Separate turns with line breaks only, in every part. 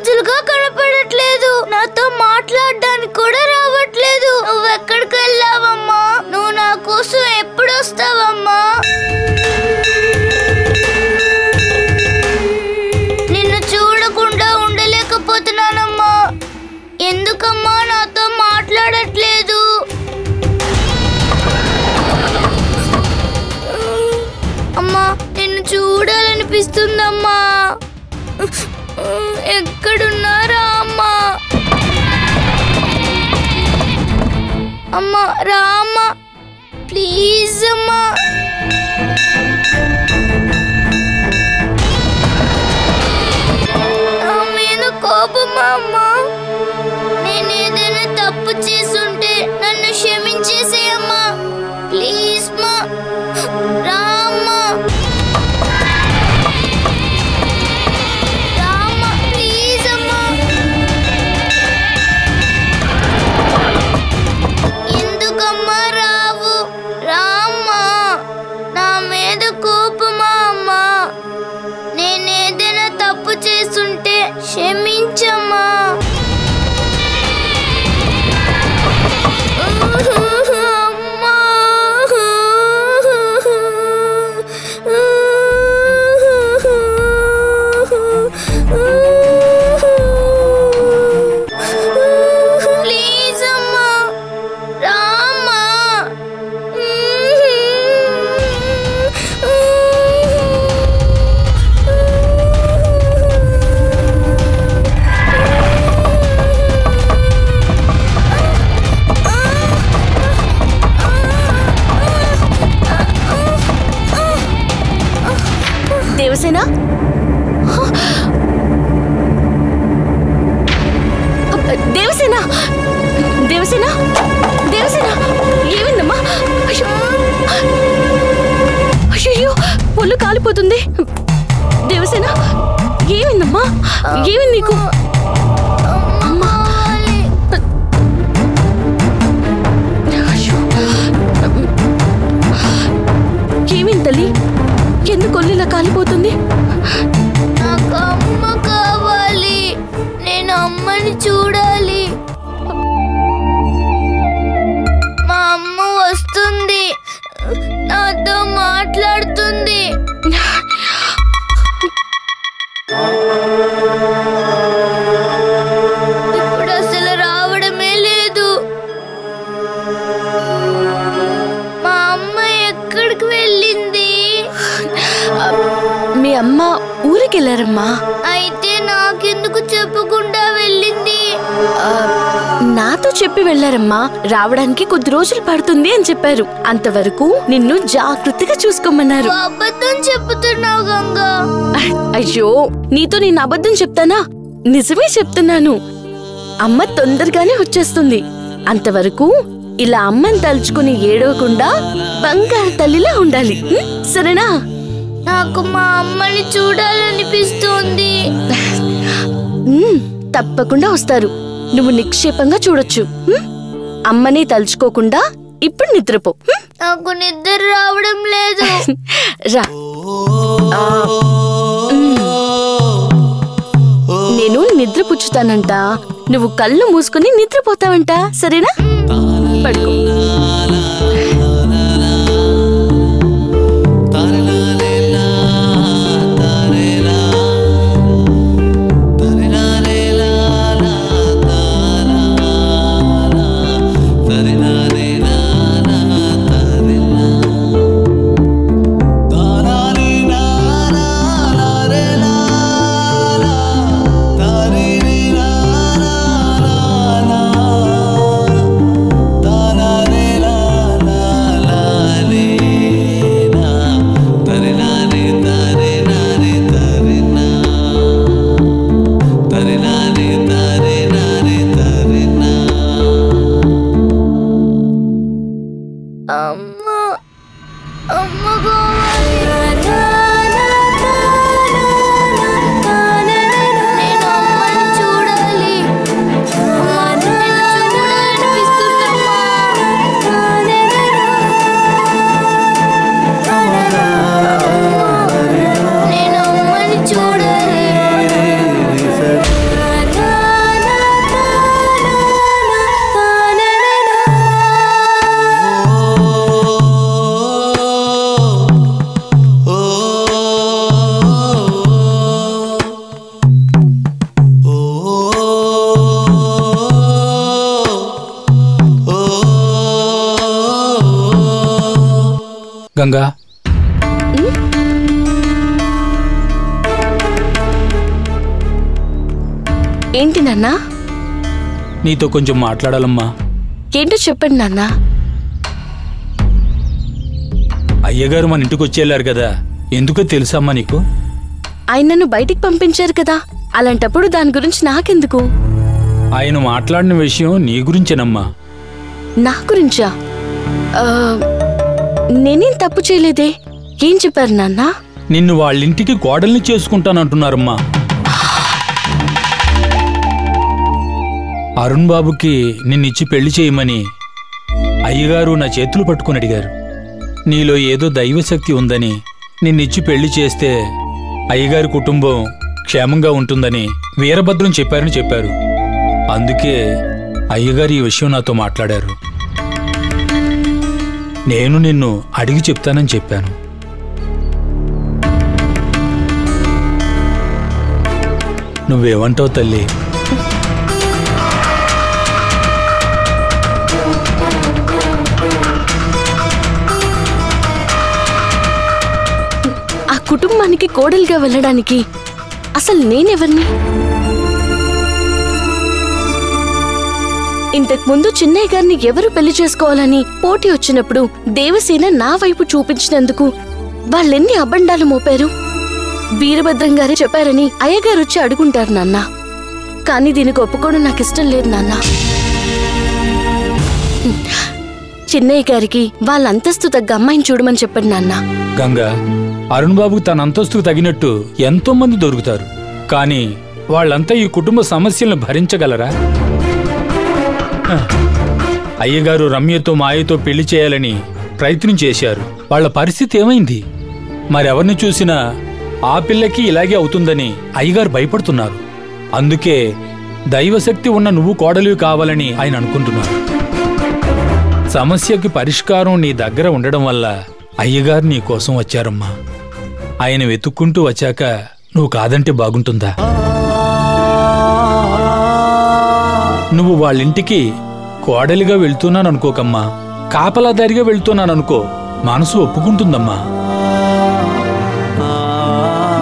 రోజులుగా కనపడట్లేదు. నాతో మాట్లాడడానికి కూడా రావట్లేదు. నువ్వెక్కడికి వెళ్ళావమ్మా? నువ్వు నా కోసం ఎప్పుడు వస్తావమ్మా? నిన్ను చూడకుండా ఉండలేకపోతున్నానమ్మా. ఎందుకమ్మా నాతో మాట్లాడట్లేదు? అమ్మా, నిన్ను చూడాలనిపిస్తుందమ్మా. ఎక్కడున్నారా అమ్మా? అమ్మా రా అమ్మా, ప్లీజ్ అమ్మా. నా మీద కోపమా అమ్మా? నేను ఏదైనా తప్పు చేసుంటే నన్ను క్షమించేసేయమ్మా, ప్లీజ్ మా. రా అమ్మా, ఎందుకమ్మా రావు? రామ్మా. నా మీద కోపమా అమ్మా? నేనేదైనా తప్పు చేస్తుంటే క్షమించమ్మా. అమ్మా. ప్లీజ్ అమ్మా, రామ్మా.
దేవసేన, దేవసేన, దేవసేన, దేవసేన, ఏమైందమ్మా? అయ్యో, ఒళ్ళు కాలిపోతుంది. దేవసేన, ఏమైందమ్మా? ఏమైంది నీకు? అమ్మా, ఏమైంది తల్లి? ఎందుకు ఒళ్ళు ఇలా కాలిపోతుంది?
నాకు అమ్మ కావాలి. నేను అమ్మని చూడాలి. మా అమ్మ వస్తుంది, నాతో మాట్లాడుతుంది. ఇప్పుడు అసలు రావడమే లేదు. మా అమ్మ ఎక్కడికి వెళ్ళింది?
మీ అమ్మ ఊరికి వెళ్ళారమ్మా.
అయితే నాకెందుకు చెప్పకుండా వెళ్ళింది?
నాతో చెప్పి వెళ్ళారమ్మా. రావడానికి కొద్ది రోజులు పడుతుంది అని చెప్పారు. అంతవరకు నిన్ను జాగ్రత్తగా చూసుకోమన్నారు.
అబద్ధం చెప్తున్నావు గంగా.
అయ్యో, నీతో నేను అబద్ధం చెప్తానా? నిజమే చెప్తున్నాను. అమ్మ తొందరగానే వచ్చేస్తుంది. అంతవరకు ఇలా అమ్మని తలుచుకుని ఏడవకుండా బంగారు తల్లిలా ఉండాలి, సరేనా?
నాకు మా అమ్మని చూడాలనిపిస్తుంది.
తప్పకుండా వస్తారు. నువ్వు నిక్షేపంగా చూడొచ్చు. అమ్మని తలుచుకోకుండా ఇప్పుడు నిద్రపో.
నాకు నిద్ర రావడం లేదు.
రా, నేను నిద్ర పుచ్చుతానంట. నువ్వు కళ్ళు మూసుకుని నిద్రపోతావంట, సరేనా? పడుకో.
గంగా,
ఏంటి నాన్నా?
నీతో కొంచెం మాట్లాడాలమ్మా.
ఏంటో చెప్పండి నాన్నా.
అయ్యగారు మన ఇంటికి వచ్చేళ్ళారు కదా, ఎందుకో తెలుసమ్మా నీకు?
ఆయన నన్ను బయటికి పంపించారు కదా, అలాంటప్పుడు దాని గురించి నాకెందుకు?
ఆయన మాట్లాడిన విషయం నీ గురించేనమ్మా.
నా గురించా? నేనేం తప్పు చేయలేదే. ఏం చెప్పారు నాన్న?
నిన్ను వాళ్ళింటికి కోడల్ని చేసుకుంటానంటున్నారమ్మా. అరుణ్ బాబుకి నిన్నిచ్చి పెళ్లి చేయమని అయ్యగారు నా చేతులు పట్టుకుని అడిగారు. నీలో ఏదో దైవశక్తి ఉందని నిన్నిచ్చి పెళ్లి చేస్తే అయ్యగారి కుటుంబం క్షేమంగా ఉంటుందని వీరభద్రం చెప్పారని చెప్పారు. అందుకే అయ్యగారు ఈ విషయం నాతో మాట్లాడారు. నేను నిన్ను అడిగి చెప్తానని చెప్పాను. నువ్వేమంటావు తల్లి?
ఆ కుటుంబానికి కోడలుగా వెళ్ళడానికి అసలు నేనెవరిని? ఇంతకుముందు చిన్నయ్య గారిని ఎవరు పెళ్లి చేసుకోవాలని పోటీ వచ్చినప్పుడు దేవసేన నా వైపు చూపించినందుకు వాళ్ళెన్ని అబండాలు మోపారు. వీరభద్రం గారే చెప్పారని అయ్యగారు వచ్చి అడుగుంటారు నాన్న. కానీ దీనికి ఒప్పుకోవడం నాకు ఇష్టం లేదు నాన్న. చిన్నయ్య గారికి వాళ్ళ అంతస్తు తగ్గ అమ్మాయిని చూడమని చెప్పండి నాన్న.
గంగా, అరుణ్ బాబుకు తన అంతస్తుకు తగినట్టు ఎంతో మంది దొరుకుతారు. కానీ వాళ్ళంతా ఈ కుటుంబ సమస్యలను భరించగలరా? అయ్యగారు రమ్యతో మాయతో పెళ్లి చేయాలని ప్రయత్నం చేశారు. వాళ్ళ పరిస్థితి ఏమైంది? మరెవరిని చూసినా ఆ పిల్లకి ఇలాగే అవుతుందని అయ్యగారు భయపడుతున్నారు. అందుకే దైవశక్తి ఉన్న నువ్వు కోడలివి కావాలని ఆయన అనుకుంటున్నారు. సమస్యకి పరిష్కారం నీ దగ్గర ఉండడం వల్ల అయ్యగారు నీ కోసం వచ్చారమ్మా. ఆయన వెతుక్కుంటూ వచ్చాక నువ్వు కాదంటే బాగుంటుందా? నువ్వు వాళ్ళింటికి కోడలిగా వెళ్తున్నాననుకోకమ్మా, కాపలాదారిగా వెళ్తున్నాననుకో, మనసు ఒప్పుకుంటుందమ్మా.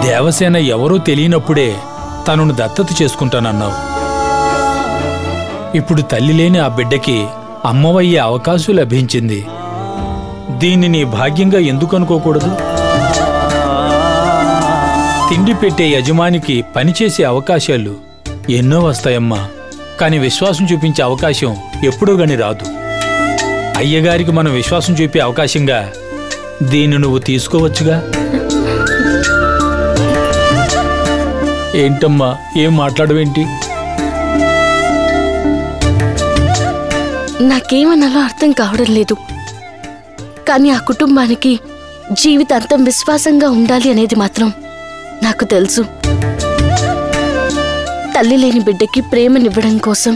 దేవసేన ఎవరో తెలియనప్పుడే తనను దత్తత చేసుకుంటానన్నావు. ఇప్పుడు తల్లి లేని ఆ బిడ్డకి అమ్మవయ్యే అవకాశం లభించింది. దీన్ని నీ భాగ్యంగా ఎందుకు అనుకోకూడదు? తిండి పెట్టే యజమానికి పనిచేసే అవకాశాలు ఎన్నో వస్తాయమ్మా. కానీ విశ్వాసం చూపించే అవకాశం ఎప్పుడూ గాని రాదు. అయ్యగారికి మనం విశ్వాసం చూపే అవకాశంగా దీన్ని నువ్వు తీసుకోవచ్చుగా. ఏంటమ్మా, ఏం మాట్లాడవేంటి?
నాకేమన్నాలో అర్థం కావడం లేదు. కానీ ఆ కుటుంబానికి జీవితాంతం విశ్వాసంగా ఉండాలి అనేది మాత్రం నాకు తెలుసు. తల్లి లేని బిడ్డకి ప్రేమనివ్వడం కోసం,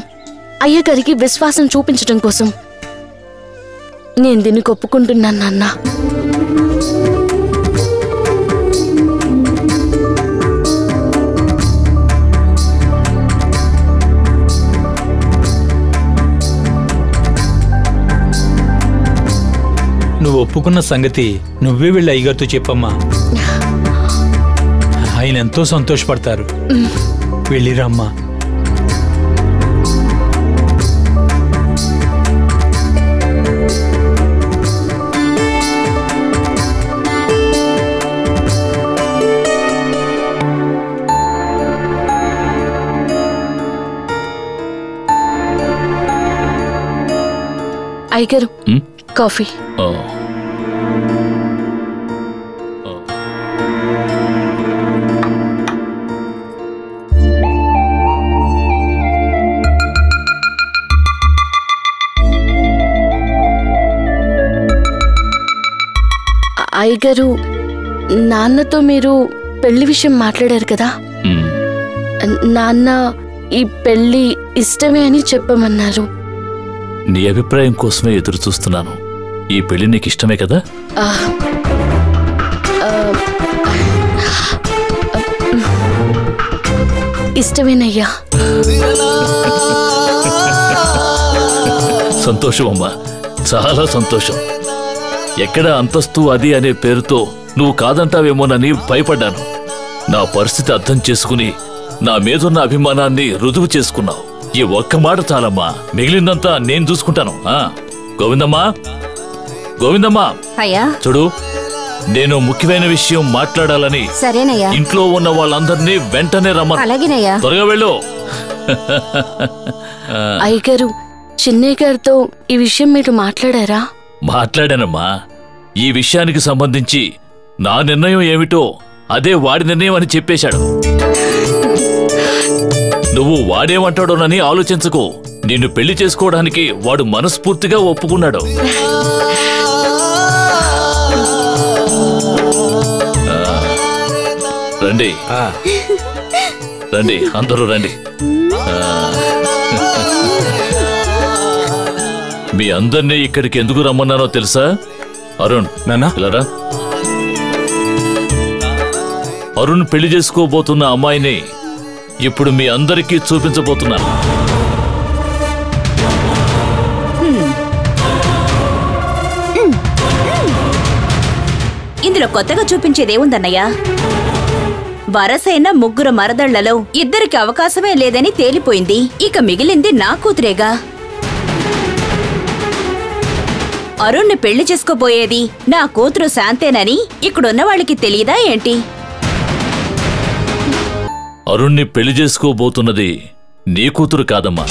అయ్యగారికి విశ్వాసం చూపించడం కోసం నేను దీన్ని ఒప్పుకుంటున్నాను నాన్న.
నువ్వు ఒప్పుకున్న సంగతి నువ్వే వెళ్ళి అయ్యగారితో చెప్పమ్మా. ఆయన ఎంతో సంతోషపడతారు. వెళ్ళిరమ్మా.
అయ్యగారు, కాఫీ. అయ్యగారు, నాన్నతో మీరు పెళ్లి విషయం మాట్లాడారు కదా. నాన్న ఈ పెళ్లి ఇష్టమే అని చెప్పమన్నారు.
నీ అభిప్రాయం కోసమే ఎదురు చూస్తున్నాను. ఈ పెళ్లి నీకు ఇష్టమే కదా?
ఇష్టమేనయ్యా.
సంతోషం అమ్మా, చాలా సంతోషం. ఎక్కడ అంతస్తు అది అనే పేరుతో నువ్వు కాదంటావేమోనని భయపడ్డాను. నా పరిస్థితి అర్థం చేసుకుని నా మీదున్న అభిమానాన్ని రుజువు చేసుకున్నావు. ఈ ఒక్క మాట చాలమ్మా, మిగిలిందంతా నేను చూసుకుంటాను. గోవిందమ్మా, గోవిందమ్మా,
అయ్యా
చూడు, నేను ముఖ్యమైన విషయం మాట్లాడాలని
సరేనయ్యా
ఇంట్లో ఉన్న వాళ్ళందరినీ వెంటనే రమ్మను.
అలాగేనయ్యా.
త్వరగా వెళ్ళు.
అయ్యగారు, చిన్నయ్య గారితో ఈ విషయం మీరు మాట్లాడారా?
మాట్లాడానమ్మా. ఈ విషయానికి సంబంధించి నా నిర్ణయం ఏమిటో అదే వాడి నిర్ణయం అని చెప్పేశాడు. నువ్వు వాడేమంటాడోనని ఆలోచించకు. నిన్ను పెళ్లి చేసుకోవడానికి వాడు మనస్ఫూర్తిగా ఒప్పుకున్నాడు. రండి రండి, అందరూ రండి. మీ అందరినీ ఇక్కడికి ఎందుకు రమ్మన్నానో తెలుసా? అరుణ్, ఇలారా. అరుణ్ పెళ్లి చేసుకోబోతున్న అమ్మాయిని ఇప్పుడు మీ అందరికీ చూపించబోతున్నాను.
ఇందులో కొత్తగా చూపించేదేముందన్నయ్యా? వరసైన ముగ్గురు మరదళ్లలో ఇద్దరికి అవకాశమే లేదని తేలిపోయింది. ఇక మిగిలింది నా కూతురేగా. అరుణ్ని పెళ్లి చేసుకోబోయేది నా కూతురు శాంతేనని ఇక్కడున్న వాళ్ళకి తెలియదా ఏంటి?
అరుణ్ని పెళ్లి చేసుకోబోతున్నది నీ కూతురు కాదమ్మా.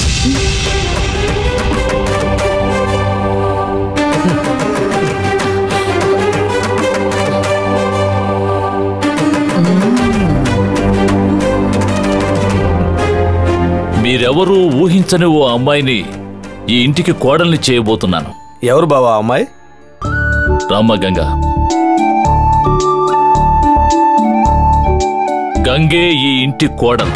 మీరెవరూ ఊహించని ఓ అమ్మాయిని ఈ ఇంటికి కోడల్ని చేయబోతున్నాను.
ఎవరు బావా అమ్మాయి?
రామ్మ గంగ. గంగే ఈ ఇంటి కోడలు.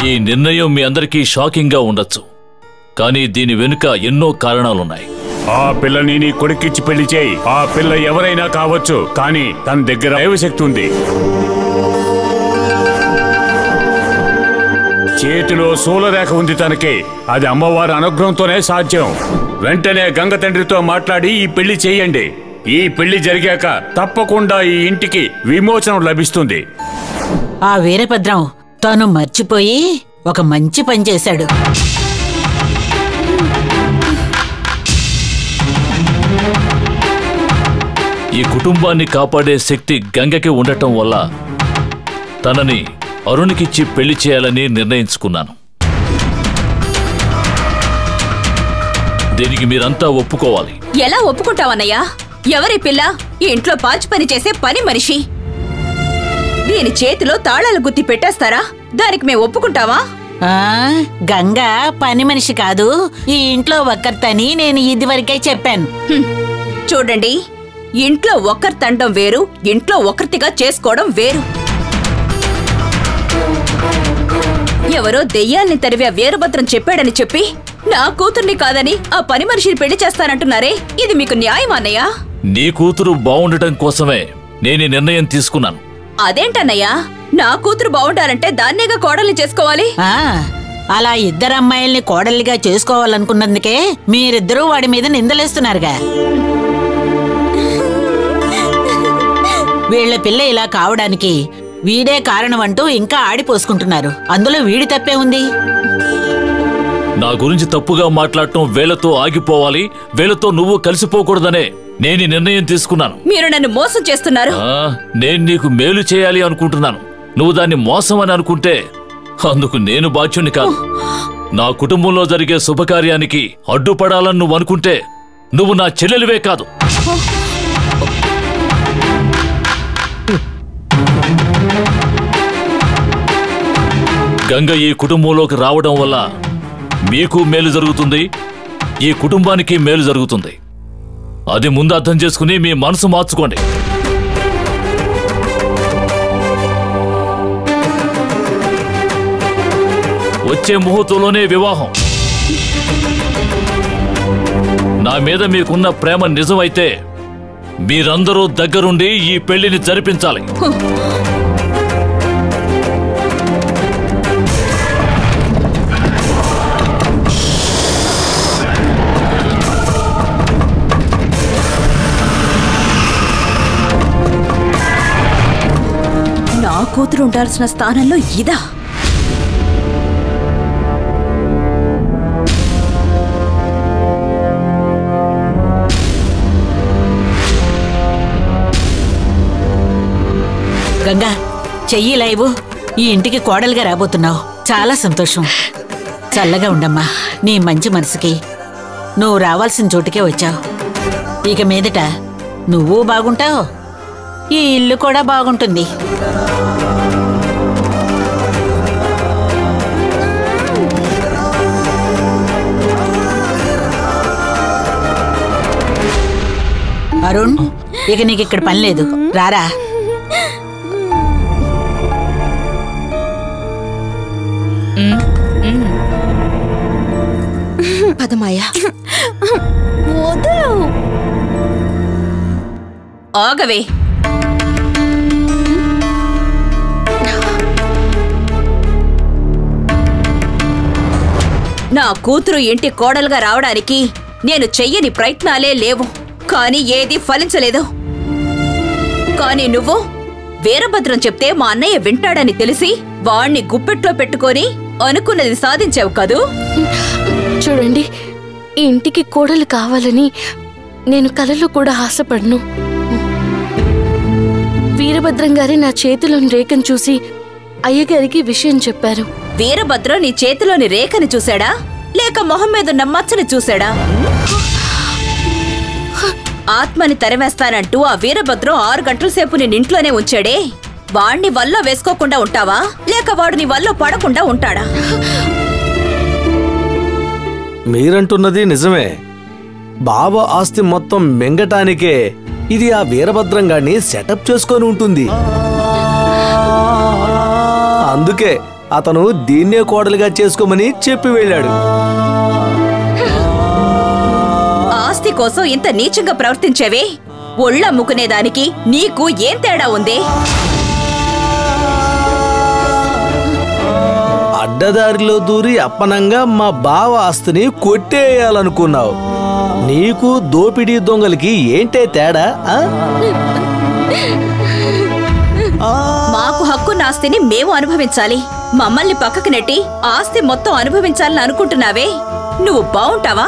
ఈ నిర్ణయం మీ అందరికీ షాకింగ్ గా ఉండొచ్చు, కానీ దీని వెనుక ఎన్నో కారణాలున్నాయి.
ఆ పిల్లని నీ కొడుకిచ్చి పెళ్లి చేయి. ఆ పిల్ల ఎవరైనా కావచ్చు, కానీ తన దగ్గర దైవశక్తి ఉంది. చేతిలో శూలరేఖ ఉంది తనకి. అది అమ్మవారి అనుగ్రహంతోనే సాధ్యం. వెంటనే గంగ తండ్రితో మాట్లాడి ఈ పెళ్లి చేయండి. ఈ పెళ్లి జరిగాక తప్పకుండా ఈ ఇంటికి విమోచనం లభిస్తుంది.
ఆ వీరభద్రం తాను మర్చిపోయి ఒక మంచి పని చేశాడు.
ఈ కుటుంబాన్ని కాపాడే శక్తి గంగకి ఉండటం వల్ల తనని అరుణ్కిచ్చి పెళ్లి చేయాలని నిర్ణయించుకున్నాను. దీనికి మీరంతా ఒప్పుకోవాలి.
ఎలా ఒప్పుకుంటావన్నయ్యా? ఎవరి పిల్ల? ఈ ఇంట్లో పాచి పని చేసే పని మనిషి. దీని చేతిలో తాళాలు గుత్తి పెట్టేస్తారా? దానికి మేము ఒప్పుకుంటావా?
గంగా పని మనిషి కాదు, ఈ ఇంట్లో ఒక్కరితని నేను ఇదివరకే చెప్పాను.
చూడండి, ఇంట్లో ఒక్కరి తండం వేరు, ఇంట్లో ఒకరితిగా చేసుకోవడం వేరు. ఎవరో దెయ్యాల్ని తరివే వీరభద్రం చెప్పాడని చెప్పి నా కూతుర్ని కాదని ఆ పని మనిషిని పెళ్లి చేస్తానంటున్నారే, ఇది మీకు న్యాయమా అన్నయ్యా?
నీ కూతురు బాగుండటం కోసమే నేను నిర్ణయం తీసుకున్నాను.
అదేంటన్నయ్యా? నా కూతురు బాగుండాలంటే దాన్నేగా కోడల్ని చేసుకోవాలి.
అలా ఇద్దరు అమ్మాయిల్ని కోడలిగా చేసుకోవాలనుకున్నందుకే మీరిద్దరూ వాడి మీద నిందలేస్తున్నారుగా. వీళ్ల పిల్ల ఇలా కావడానికి వీడే కారణం అంటూ ఇంకా ఆడిపోసుకుంటున్నారు. అందులో వీడి తప్పే ఉంది.
నా గురించి తప్పుగా మాట్లాడటం వేళతో ఆగిపోవాలి, వేళతో నువ్వు కలిసిపోకూడదనే నేను నిర్ణయం తీసుకున్నాను.
మీరు నన్ను మోసం చేస్తున్నారు.
నేను నీకు మేలు చేయాలి అనుకుంటున్నాను. నువ్వు దాన్ని మోసం అని అనుకుంటే అందుకు నేను బాధ్యుని కాదు. నా కుటుంబంలో జరిగే శుభకార్యానికి అడ్డుపడాలని నువ్వు అనుకుంటే నువ్వు నా చెల్లెలివే కాదు. గంగ ఈ కుటుంబంలోకి రావడం వల్ల మీకు మేలు జరుగుతుంది, ఈ కుటుంబానికి మేలు జరుగుతుంది. అది ముందు అర్థం చేసుకుని మీ మనసు మార్చుకోండి. వచ్చే ముహూర్తంలోనే వివాహం. నా నా మీద మీకున్న ప్రేమ నిజమైతే మీరందరూ దగ్గరుండి ఈ పెళ్లిని జరిపించాలి.
నా కూతురు ఉండాల్సిన స్థానంలో ఇదా?
గంగా, చెయ్యి లైవు. ఈ ఇంటికి కోడలుగా రాబోతున్నావు. చాలా సంతోషం. చల్లగా ఉండమ్మా. నీ మంచి మనసుకి నువ్వు రావాల్సిన చోటుకే వచ్చావు. ఇక మీదట నువ్వు బాగుంటావు, ఈ ఇల్లు కూడా బాగుంటుంది. అరుణ్, ఇక నీకు ఇక్కడ పని లేదు. రారా.
పదమాయా.
వదలు.
ఆగవే. నా కూతురు ఇంటి కోడలుగా రావడానికి నేను చెయ్యని ప్రయత్నాలే లేవు, కానీ ఏది ఫలించలేదు. కానీ నువ్వు వీరభద్రం చెప్తే మా అన్నయ్య వింటాడని తెలిసి వాణ్ణి గుప్పెట్లో పెట్టుకొని అనుకున్నది సాధించావు కదూ?
చూడండి, ఈ ఇంటికి కోడలు కావాలని నేను కలలో కూడా ఆశపడను. వీరభద్రం గారి నా చేతిలోని రేఖను చూసి అయ్యగారికి విషయం చెప్పారు.
వీరభద్రం నీ చేతిలోని రేఖని చూశాడా, లేక మొహం మీద మచ్చని చూశాడా? ఆత్మని తరివేస్తానంటూ ఆ వీరభద్రం 6 గంటల సేపు నిన్నింట్లోనే ఉంచాడే, వాణ్ణి వల్ల వేసుకోకుండా ఉంటావా, లేక వాడు నీ వల్ల పడకుండా ఉంటాడా?
మీరంటున్నది నిజమే. బాబా ఆస్తి మొత్తం మింగటానికే ఇది ఆ వీరభద్రం గారిని సెటప్ చేసుకొని ఉంటుంది. అందుకే అతను దీన్నే కోడలుగా చేసుకోమని చెప్పి వెళ్ళాడు.
ఆస్తి కోసం ఇంత నీచంగా ప్రవర్తించేవే, ఒళ్ళమ్ముకునేదానికి నీకు ఏం తేడా ఉంది?
అడ్డదారిలో దూరి అప్పనంగా మా బావ ఆస్తిని కొట్టేయాలనుకున్నావు. నీకు దోపిడీ దొంగలకి ఏంటే తేడా?
మాకు హక్కున్న ఆస్తిని మేము అనుభవించాలి. మమ్మల్ని పక్కకు నెట్టి ఆస్తి మొత్తం అనుభవించాలని అనుకుంటున్నావే, నువ్వు బావుంటావా?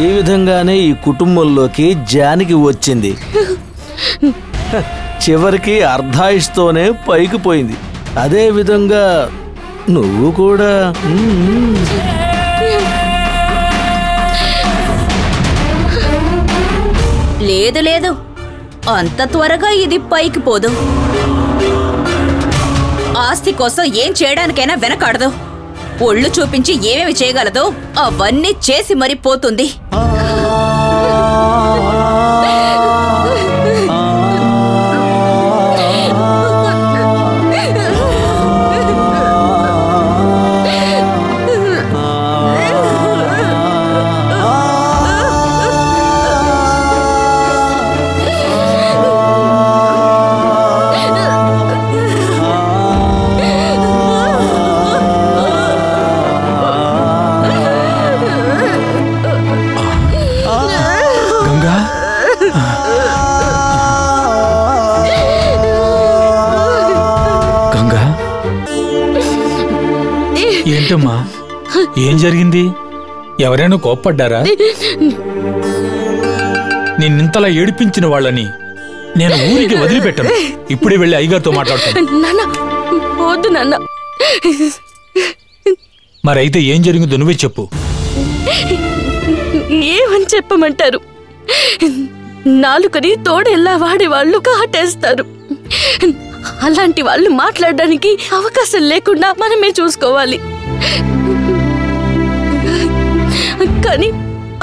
ఈ విధంగానే ఈ కుటుంబంలోకి జానకి వచ్చింది. చివరికి అర్ధాయుష్తోనే పైకి పోయింది. అదే విధంగా నువ్వు కూడా.
లేదు లేదు, అంత త్వరగా ఇది పైకి పోదు. ఆస్తి కోసం ఏం చేయడానికైనా వెనకాడదు. ఒళ్ళు చూపించి ఏమేమి చేయగలదో అవన్నీ చేసి మరి పోతుంది.
ఏంటమ్మా, ఏం జరిగింది? ఎవరైనా కోప్పడ్డారా? నిన్నింతలా ఏడిపించిన వాళ్ళని నేను ఊరికి వదిలిపెట్టను. ఇప్పుడే వెళ్ళి అయ్యగారితో మాట్లాడుతాను.
వద్దు నాన్న.
మరైతే ఏం జరిగిందో నువ్వే చెప్పు.
ఏమని చెప్పమంటారు? నాలుకని తోడెల్లా వాడేవాళ్ళు కాటేస్తారు. అలాంటి వాళ్ళు మాట్లాడడానికి అవకాశం లేకుండా మనమే చూసుకోవాలి. కానీ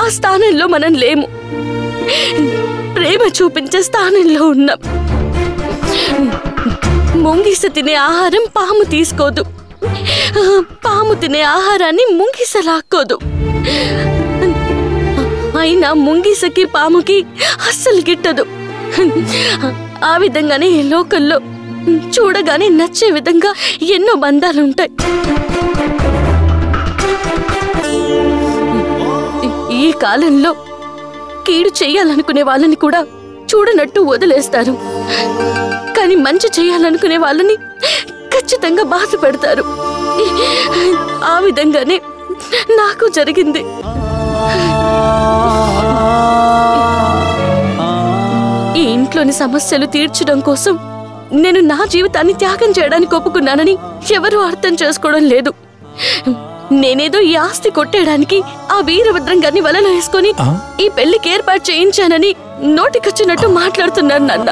ఆ స్థానంలో మనం లేము. ప్రేమ చూపించే స్థానంలో ఉన్నాం. ముంగిస తినే ఆహారం పాము తీసుకోదు. పాము తినే ఆహారాన్ని ముంగిస లాక్కోదు. అయినా ముంగిసకి పాముకి అస్సలు గిట్టదు. ఆ విధంగానే ఈ లోకల్లో చూడగానే నచ్చే విధంగా ఎన్నో బంధాలుంటాయి. ఈ కాలంలో కీడు చెయ్యాలనుకునే వాళ్ళని కూడా చూడనట్టు వదిలేస్తారు. కానీ మంచి చేయాలనుకునే వాళ్ళని ఖచ్చితంగా బాధ పెడతారు. ఆ విధంగానే నాకు జరిగింది. ఈ ఇంట్లోని సమస్యలు తీర్చడం కోసం నేను నా జీవితాన్ని త్యాగం చేయడానికి ఒప్పుకున్నానని ఎవరూ అర్థం చేసుకోవడం లేదు. నేనేదో ఈ ఆస్తి కొట్టేయడానికి ఆ వీరభద్రం గారిని వలలో వేసుకొని ఈ పెళ్లికి ఏర్పాటు చేయించానని నోటికొచ్చినట్టు మాట్లాడుతున్నాను నాన్న.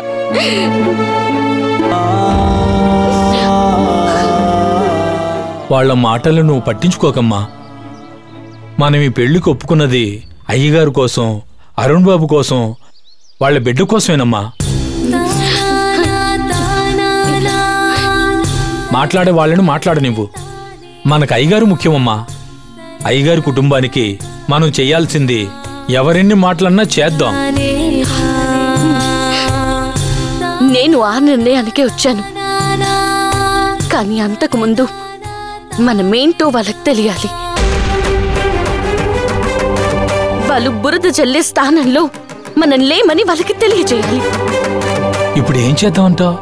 వాళ్ళ మాటలు నువ్వు పట్టించుకోకమ్మా. మనం ఈ పెళ్లికి ఒప్పుకున్నది అయ్యగారు కోసం, అరుణ్ బాబు కోసం, వాళ్ళ బిడ్డ కోసమేనమ్మా. మాట్లాడే వాళ్ళను మాట్లాడనివ్వు. మనకు అయ్యగారు ముఖ్యమమ్మా. అయ్యగారి కుటుంబానికి మనం చెయ్యాల్సింది ఎవరెన్ని మాటలన్నా చేద్దాం.
నేను ఆ నిర్ణయానికే వచ్చాను. కానీ అంతకు ముందు మనమేంటో వాళ్ళకి తెలియాలి. వాళ్ళు బురద జల్లే స్థానంలో మనం లేమని వాళ్ళకి తెలియజేయాలి.
ఇప్పుడు ఏం చేద్దామంటావు?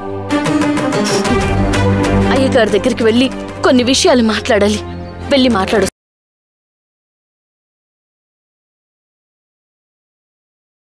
అయ్యగారి దగ్గరికి వెళ్ళి కొన్ని విషయాలు మాట్లాడాలి. వెళ్ళి మాట్లాడు.